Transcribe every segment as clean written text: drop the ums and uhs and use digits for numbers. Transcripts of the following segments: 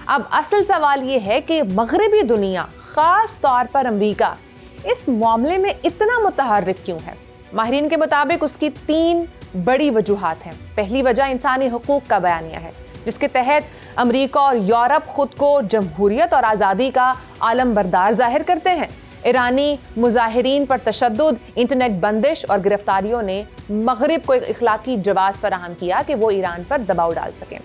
اب اصل سوال یہ ہے کہ مغربی دنیا خاص طور پر امریکہ اس معاملے میں اتنا متحرک کیوں ہے؟ ماہرین کے مطابق اس کی 3 بڑی وجوہات ہیں۔ پہلی وجہ انسانی حقوق کا بیانیہ ہے، جس کے تحت امریکہ اور یورپ خود کو جمہوریت اور آزادی کا عالم بردار ظاہر کرتے ہیں۔ ایرانی مظاہرین پر تشدد، انٹرنیٹ بندش اور گرفتاریوں نے مغرب کو ایک اخلاقی جواز فراہم کیا کہ وہ ایران پر دباؤ ڈال سکیں۔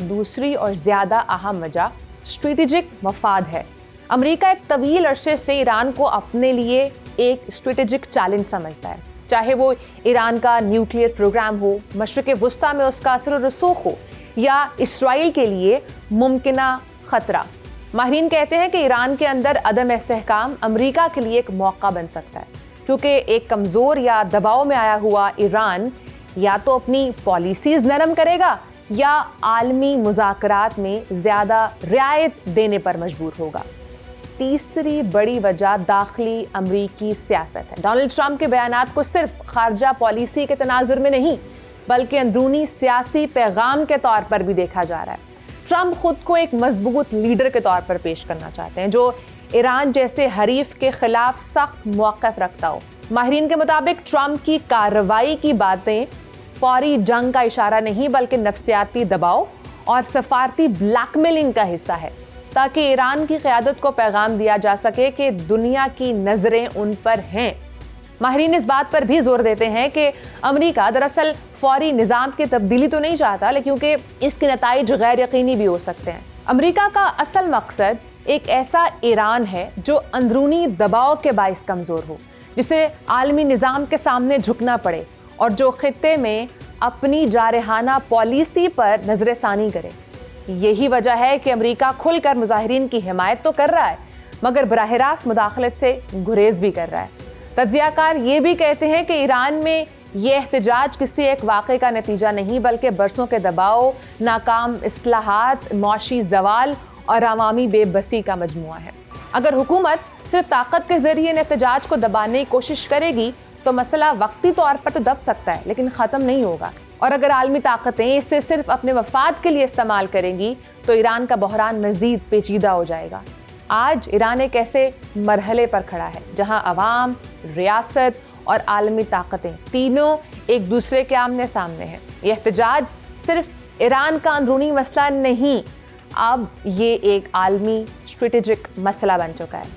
دوسری اور زیادہ اہم وجہ اسٹریٹجک مفاد ہے۔ امریکہ ایک طویل عرصے سے ایران کو اپنے لیے ایک اسٹریٹجک چیلنج سمجھتا ہے، چاہے وہ ایران کا نیوکلیئر پروگرام ہو، مشرق وسطیٰ میں اس کا اثر و رسوخ ہو، یا اسرائیل کے لیے ممکنہ خطرہ۔ ماہرین کہتے ہیں کہ ایران کے اندر عدم استحکام امریکہ کے لیے ایک موقع بن سکتا ہے، کیونکہ ایک کمزور یا دباؤ میں آیا ہوا ایران یا تو اپنی پالیسیز نرم کرے گا یا عالمی مذاکرات میں زیادہ رعایت دینے پر مجبور ہوگا۔ تیسری بڑی وجہ داخلی امریکی سیاست ہے۔ ڈونلڈ ٹرمپ کے بیانات کو صرف خارجہ پالیسی کے تناظر میں نہیں بلکہ اندرونی سیاسی پیغام کے طور پر بھی دیکھا جا رہا ہے۔ ٹرمپ خود کو ایک مضبوط لیڈر کے طور پر پیش کرنا چاہتے ہیں جو ایران جیسے حریف کے خلاف سخت موقف رکھتا ہو۔ ماہرین کے مطابق ٹرمپ کی کارروائی کی باتیں فوری جنگ کا اشارہ نہیں بلکہ نفسیاتی دباؤ اور سفارتی بلیک میلنگ کا حصہ ہے، تاکہ ایران کی قیادت کو پیغام دیا جا سکے کہ دنیا کی نظریں ان پر ہیں۔ ماہرین اس بات پر بھی زور دیتے ہیں کہ امریکہ دراصل فوری نظام کی تبدیلی تو نہیں چاہتا، لیکن کیونکہ اس کے نتائج غیر یقینی بھی ہو سکتے ہیں۔ امریکہ کا اصل مقصد ایک ایسا ایران ہے جو اندرونی دباؤ کے باعث کمزور ہو، جسے عالمی نظام کے سامنے جھکنا پڑے اور جو خطے میں اپنی جارحانہ پالیسی پر نظر ثانی کرے۔ یہی وجہ ہے کہ امریکہ کھل کر مظاہرین کی حمایت تو کر رہا ہے مگر براہ راست مداخلت سے گریز بھی کر رہا ہے۔ تجزیہ کار یہ بھی کہتے ہیں کہ ایران میں یہ احتجاج کسی ایک واقعے کا نتیجہ نہیں بلکہ برسوں کے دباؤ، ناکام اصلاحات، معاشی زوال اور عوامی بے بسی کا مجموعہ ہے۔ اگر حکومت صرف طاقت کے ذریعے ان احتجاج کو دبانے کی کوشش کرے گی تو مسئلہ وقتی طور پر تو دب سکتا ہے لیکن ختم نہیں ہوگا، اور اگر عالمی طاقتیں اسے صرف اپنے مفاد کے لیے استعمال کریں گی تو ایران کا بحران مزید پیچیدہ ہو جائے گا۔ آج ایران ایک ایسے مرحلے پر کھڑا ہے جہاں عوام، ریاست اور عالمی طاقتیں تینوں ایک دوسرے کے آمنے سامنے ہیں۔ یہ احتجاج صرف ایران کا اندرونی مسئلہ نہیں، اب یہ ایک عالمی اسٹریٹجک مسئلہ بن چکا ہے۔